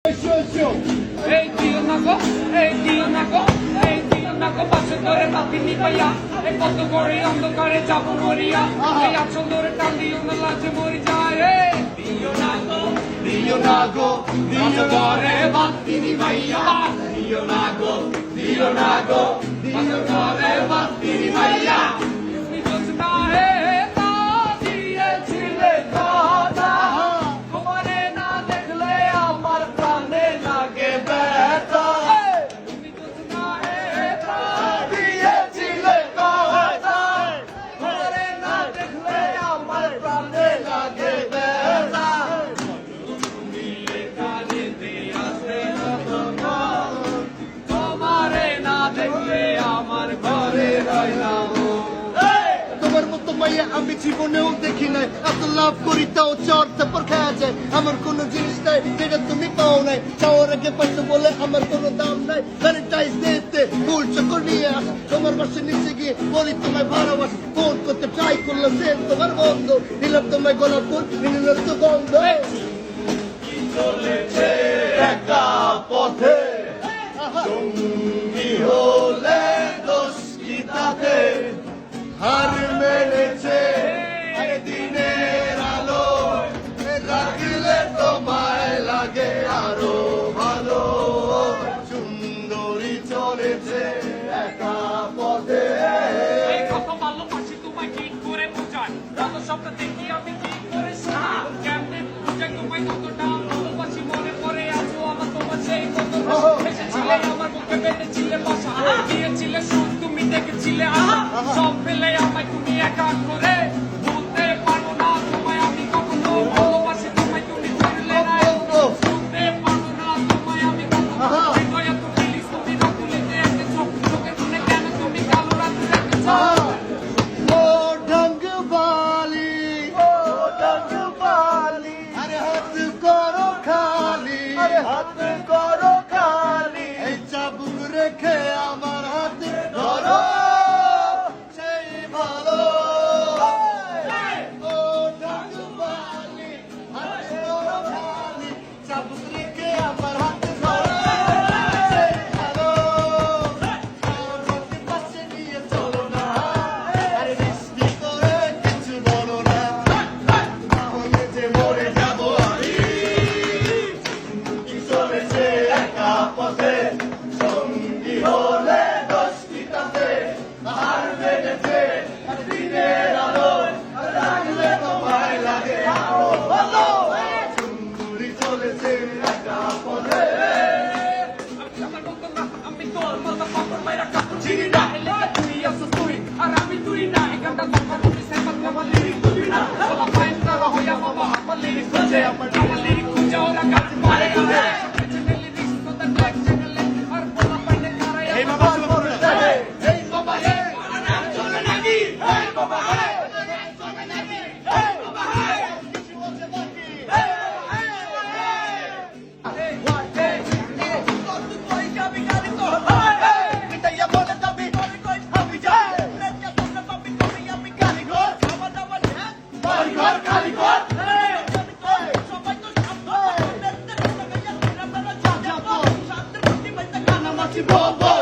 Hey tío naco, পাশে ধরে বাতিনি পাইয়া এই কত করে অন্ধকারে যাব মরিয়া এই আচল ধরে টান দিও না লাজে মরি যায় রে দিও নাগো দিও ধরে বাতিনি পাইয়া দিও নাগো পাশে ধরে বাতিনি পাইয়া তুমি দোষ না হে তা দিয়েছিলে কথা তোমারে না দেখলে আমার প্রাণে লাগে ব্যথা তুমি দোষ না হে তা দিয়েছিলে কথা তোমারে না দেখলে আমার প্রাণে লাগে ব্যথা তুমি এখানে দিয়ে আসতে তোমারে না দেখলে আমার ঘরে রইলাম তোমার মতো মাইয়া আমি জীবনেও দেখি নাই এত লাভ করি তাও চড়তে পর খাওয়া যায় আমার কোনো জিনিস নাই যেটা তুমি পাও নাই চাওয়ার আগে পাইছো বলে আমার কোনো দাম নাই ভ্যালেন্টাইন্স ডেতে ফুল চক্কর নিয়ে আস তোমার পাশে নিচে গিয়ে বলি তোমায় ভালোবাসি ফোন করতে ট্রাই করলাম সে তোমার বন্ধ নিলাম তোমায় গোলাপ ফুল নিলাম তো গন্ধ চলেছে একা পথে সঙ্গী হলে দোষ কি তাতে হার মেনেছে দিনের আলো রাখলে তোমায় লাগে আরো ভালো সুন্দরী চলেছে একা পথে এই কত ভালোবাসি তোমায় কি করে বুঝাই যত স্বপ্ন দেখি আমি কি করে কেমনে বুঝাই তোমায় কতটা ভালোবাসি মনে পড়ে আছো আমার তোমার সেই কত এসেছিলে আমার বুকে বেঁধেছিলে বাসা দিয়েছিলে সুখ তুমি দেখেছিলে সব ফেলে আমায় তুমি একা করে বলতে পারবো না তোমায় আমি কখনো ভালোবাসি তোমায় তুমি করলে না বলতে পারবো না তোমায় আমি কখনো হৃদয়ে তো ফিলিস তুমি না ভুলিতে এসেছো চোখের মনে কেন তুমি কালো রাত রেখেছো ও ঢঙ্গ বালি আরে হাত করো খালি এই চাবুক রেখে আমার হাতে ধরো সেই ভালো ও ঢঙ্গ বালি হাত করো খালি চাবুক রেখে আমার হাতে ধরো সেই ভালো আমাকে পাশে নিয়ে চলো না আরে বৃষ্টি করে কিছু বলো না তাহলে যে মরে যাবো আমি চলেছে একা পথে সঙ্গী হলে দোষ কি তাতে হার মেনেছে দিনের আলো রাখলে তোমায় লাগে আরো ভালো সুন্দরী চলেছে একা পথে আমার মতো না আমি তোর মতো পাপড় মাইরা কাপড় চিনি না এলে তুই আসো তুই আর আমি তুই না এখানটা কথা বলি সেবা আমার লিরিক তুই না বলা ফাইন করা হইয়া বাবা আমার লিরিক খুঁজে আমার লিরিক খুঁজে ওরা গাছ মারে গাছে লিরিক্স তো তার ব্ল্যাক চ্যানেলে আর বলা পাইনে কারাই এই বাবা এই বাবা হে নাম চলে নাকি এই বাবা হে চলে নাকি এই বাবা হে কিছু আছে বাকি ঘর খালি ঘর বল